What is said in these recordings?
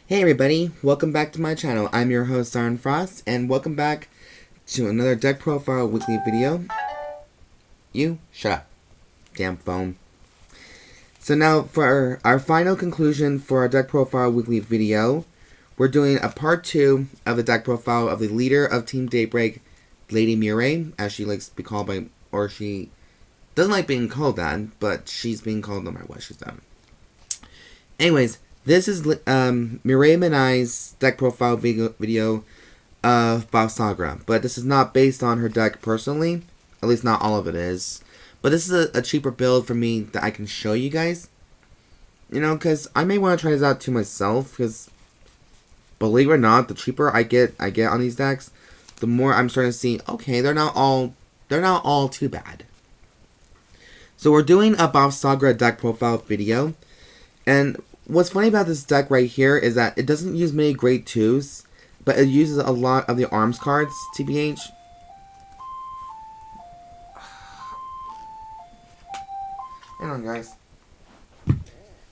Hey everybody, welcome back to my channel. I'm your host, Siren Frost, and welcome back to another deck profile weekly video. You, shut up. Damn phone. So now, for our final conclusion for our deck profile weekly video, we're doing a part 2 of the deck profile of the leader of Team Daybreak, Lady Murray, as she likes to be called by, or she doesn't like being called that, but she's being called no matter what she's done. Anyways, this is Miriam and I's deck profile video of Bavsargra, but this is not based on her deck personally. At least not all of it is. But this is a cheaper build for me that I can show you guys. You know, because I may want to try this out to myself, because believe it or not, the cheaper I get on these decks, the more I'm starting to see, okay, they're not all too bad. So we're doing a Bavsargra deck profile video, and what's funny about this deck right here is that it doesn't use many grade 2s, but it uses a lot of the arms cards, TBH. Hang on, guys.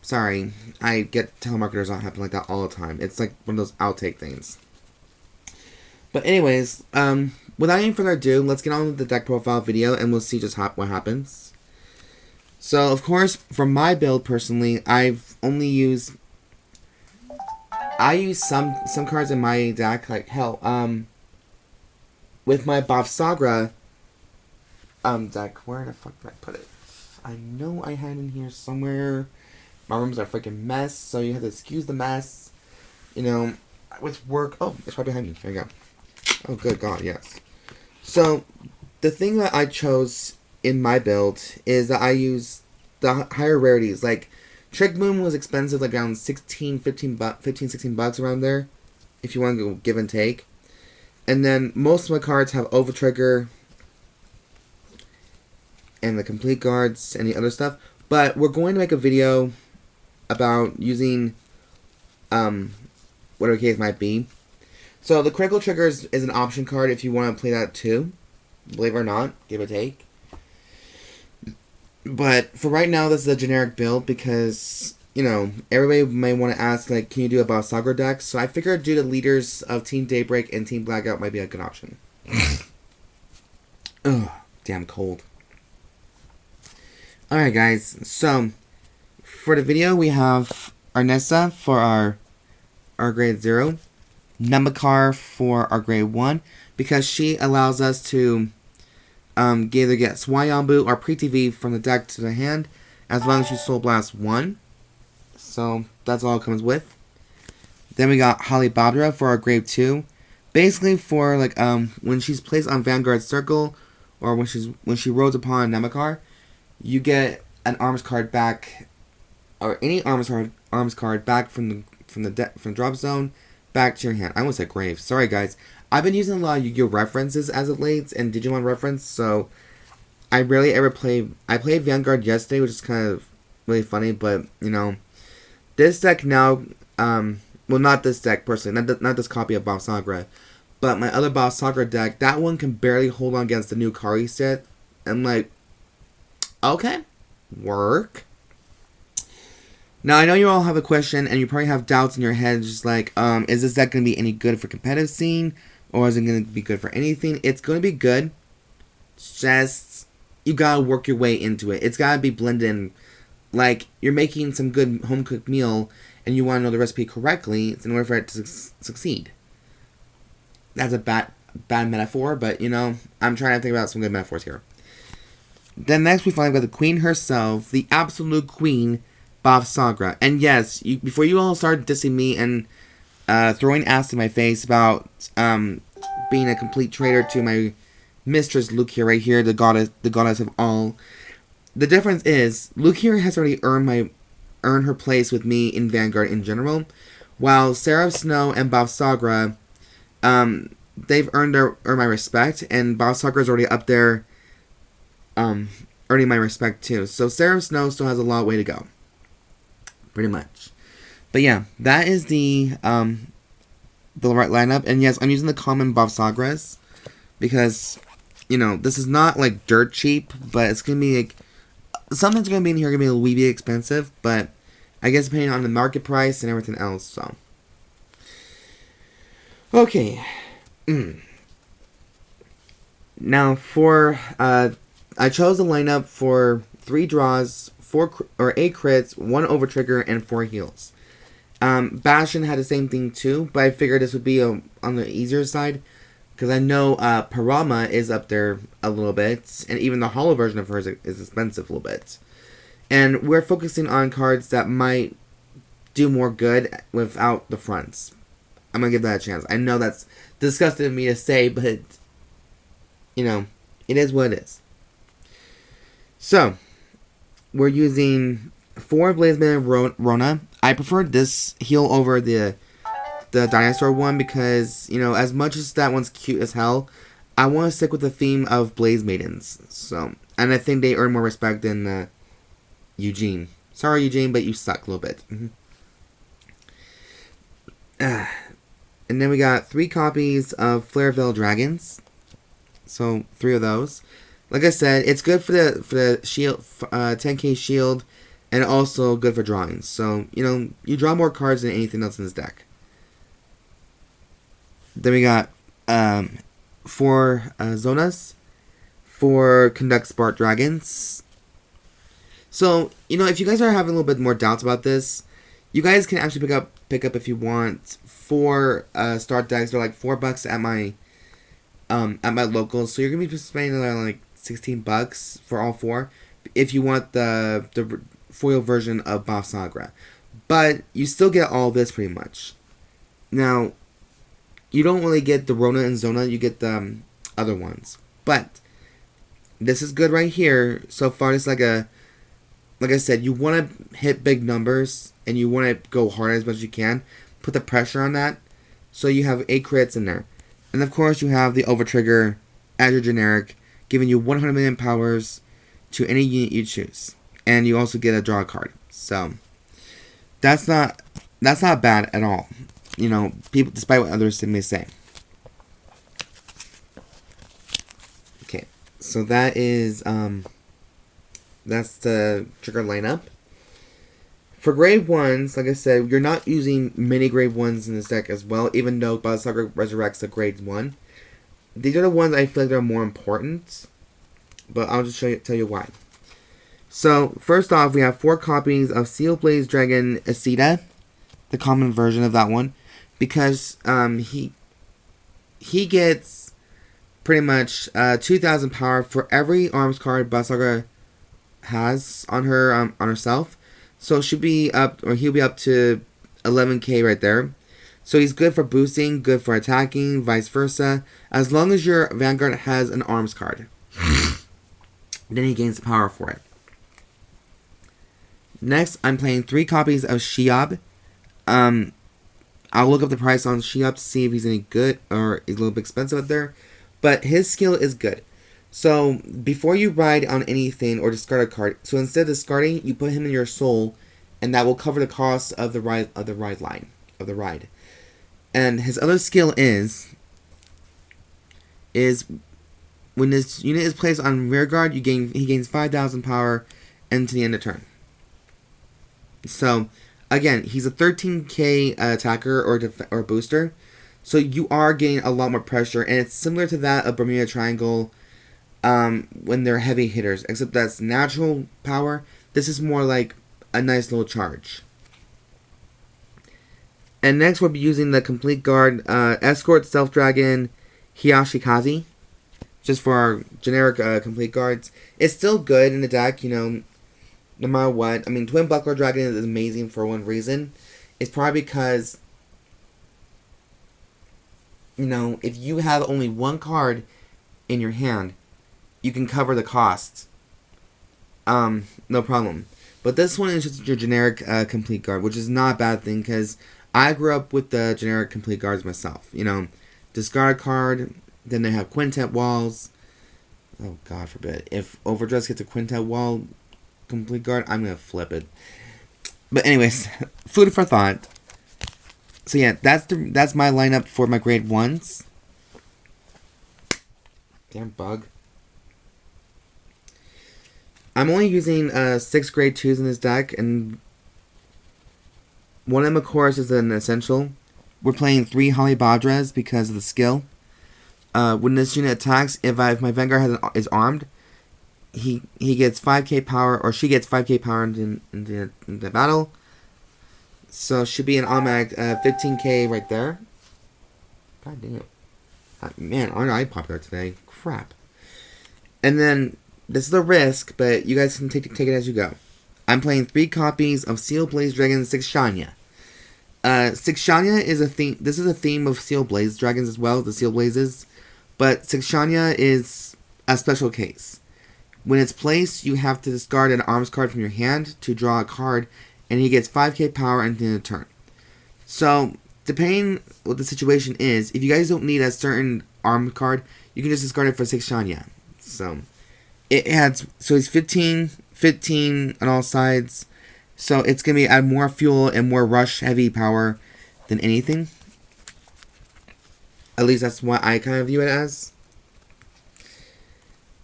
Sorry, I get telemarketers not happen like that all the time. It's like one of those outtake things. But anyways, without any further ado, let's get on with the deck profile video and we'll see just what happens. So, of course, for my build, personally, I've only used... I use some cards in my deck, like, hell, with my Bavsargra deck. Where the fuck did I put it? I know I had it in here somewhere. My room's a freaking mess, so you have to excuse the mess. You know, with work... Oh, it's right behind me. There you go. Oh, good God, yes. So, the thing that I chose in my build is that I use the higher rarities. Like, Trick Moon was expensive, like around 16 bucks around there, if you want to go give and take. And then most of my cards have Over Trigger and the complete guards and the other stuff. But we're going to make a video about using whatever the case might be. So the critical trigger is an option card if you want to play that too. Believe it or not, give or take. But for right now, this is a generic build because, you know, everybody may want to ask, like, can you do a Bavsargra deck? So I figured do the leaders of Team Daybreak and Team Blackout might be a good option. Ugh, damn cold. Alright guys, so for the video we have Arhinsa for our grade 0, Namorkahr for our grade 1, because she allows us to either get Swayambu or Pre-TV from the deck to the hand, as long as you Soul Blast 1. So that's all it comes with. Then we got Halibadra for our grade 2. Basically for like when she's placed on Vanguard Circle, or when she rolls upon Namorkahr, you get an arms card back, or any arms card back from the drop zone back to your hand. I almost said grave. Sorry guys. I've been using a lot of Yu-Gi-Oh references as of late and Digimon reference, so I rarely ever play. I played Vanguard yesterday, which is kind of really funny, but you know, this deck now, well, not this deck personally, not this copy of Bavsargra, but my other Bavsargra deck, that one can barely hold on against the new Kari set. I'm like, okay, work. Now, I know you all have a question, and you probably have doubts in your head, just like, is this deck going to be any good for competitive scene, or is it going to be good for anything? It's going to be good, it's just, you gotta work your way into it. It's gotta be blended in, like, you're making some good home-cooked meal, and you want to know the recipe correctly in order for it to succeed. That's a bad metaphor, but, you know, I'm trying to think about some good metaphors here. Then next we finally got the queen herself, the absolute queen, Bavsargra. And yes, before you all start dissing me and throwing acid in my face about being a complete traitor to my mistress Lukia right here, the goddess of all, the difference is Lukia has already earned her place with me in Vanguard in general, while Seraph Snow and Bavsargra, they've earned my respect, and Bavsargra's already up there earning my respect too. So Seraph Snow still has a long way to go. Pretty much. But yeah, that is the right lineup. And yes, I'm using the common Bavsargras because, you know, this is not like dirt cheap, but it's gonna be like something's gonna be in here gonna be a wee bit expensive, but I guess depending on the market price and everything else. So Okay. Now for I chose a lineup for 3 draws, 8 crits, 1 overtrigger, and 4 heals. Bastion had the same thing too, but I figured this would be on the easier side because I know Parama is up there a little bit, and even the holo version of hers is expensive a little bit. And we're focusing on cards that might do more good without the fronts. I'm gonna give that a chance. I know that's disgusting of me to say, but you know, it is what it is. So, we're using 4 Blaze Maiden Rona. I preferred this heal over the dinosaur one because, you know, as much as that one's cute as hell, I want to stick with the theme of Blaze Maidens. So, and I think they earn more respect than Eugene. Sorry, Eugene, but you suck a little bit. And then we got 3 copies of Flareveil Dragons. So 3 of those. Like I said, it's good for the shield, 10k shield, and also good for drawings. So, you know, you draw more cards than anything else in this deck. Then we got 4 Zonas, 4 Conduct Spark Dragons. So, you know, if you guys are having a little bit more doubts about this, you guys can actually pick up if you want 4 start decks. They're like $4 at my locals. So you're gonna be spending like $16 for all 4 if you want the foil version of Bavsargra. But you still get all this pretty much. Now, you don't really get the Rona and Zonne, you get the other ones. But this is good right here. So far, it's like I said, you want to hit big numbers and you want to go hard as much as you can. Put the pressure on that. So you have 8 crits in there. And of course, you have the Overtrigger as your generic, giving you 100 million powers to any unit you choose. And you also get a draw card. So that's not bad at all. You know, people, despite what others may say. Okay, so that is that's the trigger lineup. For grade 1s, like I said, you're not using many grade 1s in this deck as well, even though Bavsargra resurrects a grade 1. These are the ones I feel like are more important, but I'll just tell you why. So, first off, we have 4 copies of Seal Blaze Dragon Ihsita, the common version of that one, because he gets pretty much 2,000 power for every arms card Bavsargra has on her on herself. So she'll be up, or he'll be up to 11k right there. So he's good for boosting, good for attacking, vice versa. As long as your Vanguard has an arms card, then he gains the power for it. Next, I'm playing 3 copies of Shihab. I'll look up the price on Shihab to see if he's any good or is a little bit expensive out there. But his skill is good. So, before you ride on anything or discard a card, so instead of discarding, you put him in your soul, and that will cover the cost of the ride. And his other skill is when this unit is placed on rear guard, he gains 5,000 power into the end of turn. So, again, he's a 13k attacker or booster, so you are getting a lot more pressure, and it's similar to that of Bermuda Triangle. When they're heavy hitters, except that's natural power. This is more like a nice little charge. And next we'll be using the complete guard Escort, Stealth Dragon, Hayashi, Kaze, just for our generic complete guards. It's still good in the deck, you know, no matter what. I mean, Twin Buckler Dragon is amazing for one reason. It's probably because, you know, if you have only 1 card in your hand, you can cover the cost. No problem. But this one is just your generic complete guard, which is not a bad thing, because I grew up with the generic complete guards myself. You know, discard a card, then they have quintet walls. Oh, God forbid. If Overdress gets a quintet wall complete guard, I'm going to flip it. But anyways, food for thought. So yeah, that's my lineup for my grade 1s. Damn bug. I'm only using 6 grade 2s in this deck, and one of them, of course, is an essential. We're playing 3 Halibadras because of the skill. When this unit attacks, if my Vanguard is armed, he gets 5k power, or she gets 5k power in the battle. So should be an automatic 15k right there. God damn. Man, aren't I popular today? Crap. And then, this is a risk, but you guys can take it as you go. I'm playing 3 copies of Steel Blaze Dragon 6 Shanya. 6 Shanya is a theme. This is a theme of Steel Blaze Dragons as well, the Steel Blazes. But 6 Shanya is a special case. When it's placed, you have to discard an arms card from your hand to draw a card, and he gets 5k power at the end of the turn. So, depending what the situation is, if you guys don't need a certain arm card, you can just discard it for 6 Shanya. So, he's 15 on all sides. So, it's going to add more fuel and more rush heavy power than anything. At least that's what I kind of view it as.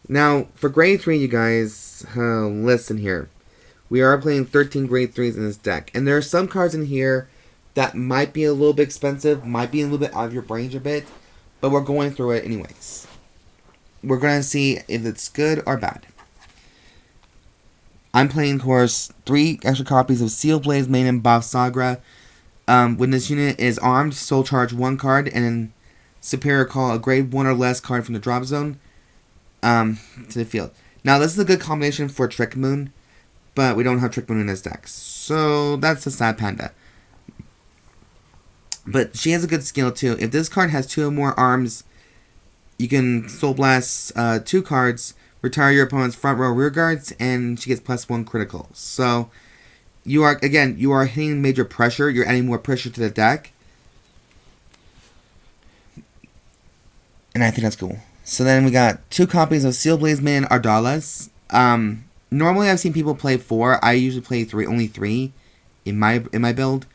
Now, for grade 3, you guys, listen here. We are playing 13 grade 3s in this deck. And there are some cards in here that might be a little bit expensive, might be a little bit out of your range a bit, but we're going through it anyways. We're going to see if it's good or bad. I'm playing, of course, 3 extra copies of Steel Blaze Maiden Bavsargra. When this unit is armed, soul charge 1 card, and then superior call a grade 1 or less card from the drop zone to the field. Now, this is a good combination for Trick Moon, but we don't have Trick Moon in this deck, so that's a sad panda. But she has a good skill too. If this card has 2 or more arms, you can Soul Blast 2 cards, retire your opponent's front row rear guards, and she gets +1 critical. So, you are hitting major pressure. You're adding more pressure to the deck. And I think that's cool. So then we got 2 copies of Steel Blaze Maiden Ardalas. Normally I've seen people play 4. I usually play only 3 in my build.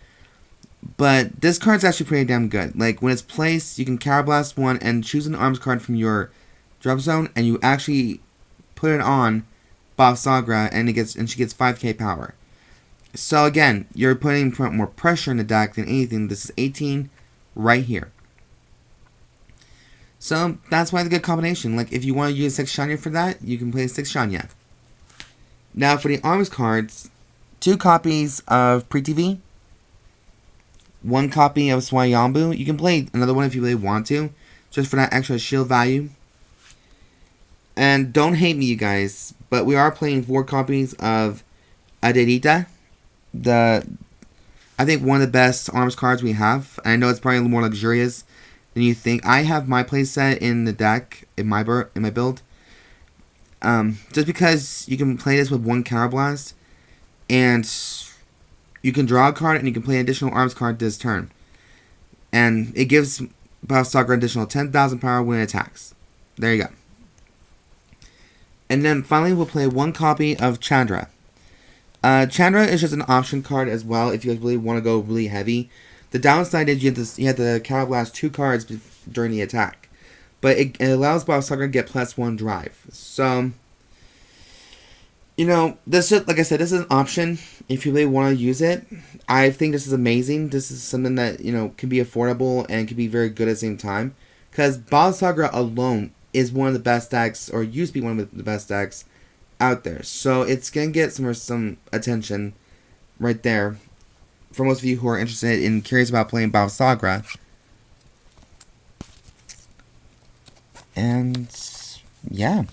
But this card's actually pretty damn good. Like, when it's placed, you can Counter Blast 1 and choose an arms card from your drop zone, and you actually put it on Bavsargra, and she gets 5k power. So again, you're putting more pressure in the deck than anything. This is 18 right here. So that's why it's a good combination. Like, if you want to use 6 Shanya for that, you can play 6 Shanya. Now for the arms cards, 2 copies of Pre-TV, 1 copy of Swayambu. You can play another one if you really want to, just for that extra shield value. And don't hate me, you guys, but we are playing 4 copies of Ihsita, I think one of the best arms cards we have. And I know it's probably a little more luxurious than you think. I have my playset in the deck in my build. Just because you can play this with 1 Counter Blast, and you can draw a card, and you can play an additional arms card this turn. And it gives Bavsargra additional 10,000 power when it attacks. There you go. And then finally, we'll play 1 copy of Chandra. Chandra is just an option card as well if you guys really want to go really heavy. The downside is you have to Counter Blast 2 cards during the attack. But it allows Bavsargra to get +1 drive. So, this is, like I said, this is an option if you really want to use it. I think this is amazing. This is something that, can be affordable and can be very good at the same time. Because Bavsargra alone is one of the best decks, or used to be one of the best decks out there. So it's going to get some attention right there for most of you who are interested and curious about playing Bavsargra. And yeah,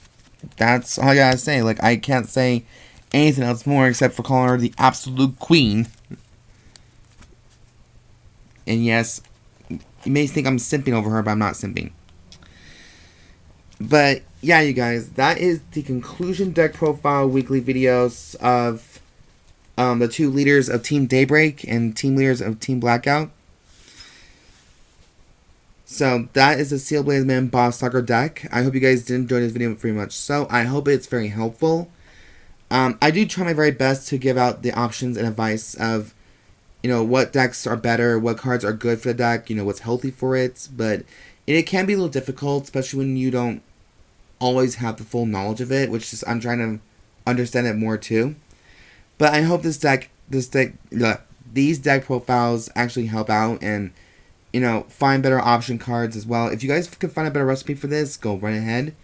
that's all I gotta say. Like, I can't say anything else more except for calling her the absolute queen. And yes, you may think I'm simping over her, but I'm not simping. But yeah, you guys, that is the conclusion deck profile weekly videos of the 2 leaders of Team Daybreak and team leaders of Team Blackout. So that is the Steel Blaze Man Bavsargra deck. I hope you guys did enjoy this video very much. So I hope it's very helpful. I do try my very best to give out the options and advice of, what decks are better, what cards are good for the deck, what's healthy for it. But it can be a little difficult, especially when you don't always have the full knowledge of it, which is I'm trying to understand it more too. But I hope these deck profiles actually help out and find better option cards as well. If you guys can find a better recipe for this, go right ahead.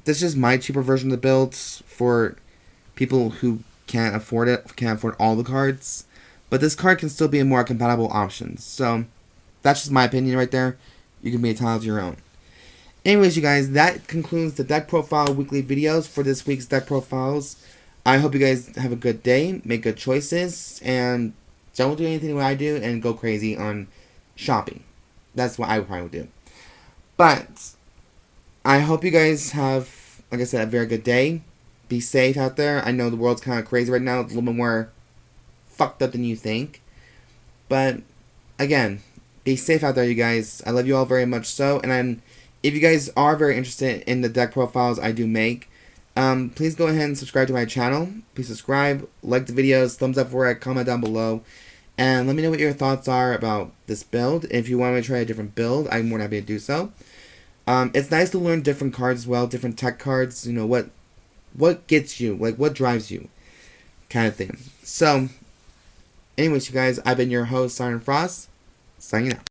This is my cheaper version of the build for people who can't afford it, can't afford all the cards. But this card can still be a more compatible option. So, that's just my opinion right there. You can be entitled to your own. Anyways, you guys, that concludes the deck profile weekly videos for this week's deck profiles. I hope you guys have a good day, make good choices, and don't do anything what I do and go crazy on shopping. That's what I probably would do. But I hope you guys have, like I said, a very good day. Be safe out there. I know the world's kind of crazy right now. It's a little bit more fucked up than you think. But, again, be safe out there, you guys. I love you all very much so. And if you guys are very interested in the deck profiles I do make, please go ahead and subscribe to my channel. Please subscribe, like the videos, thumbs up for it, comment down below. And let me know what your thoughts are about this build. If you want me to try a different build, I'm more than happy to do so. It's nice to learn different cards as well, different tech cards. What gets you, like what drives you, kind of thing. So, anyways, you guys, I've been your host, Siren Frost, signing out.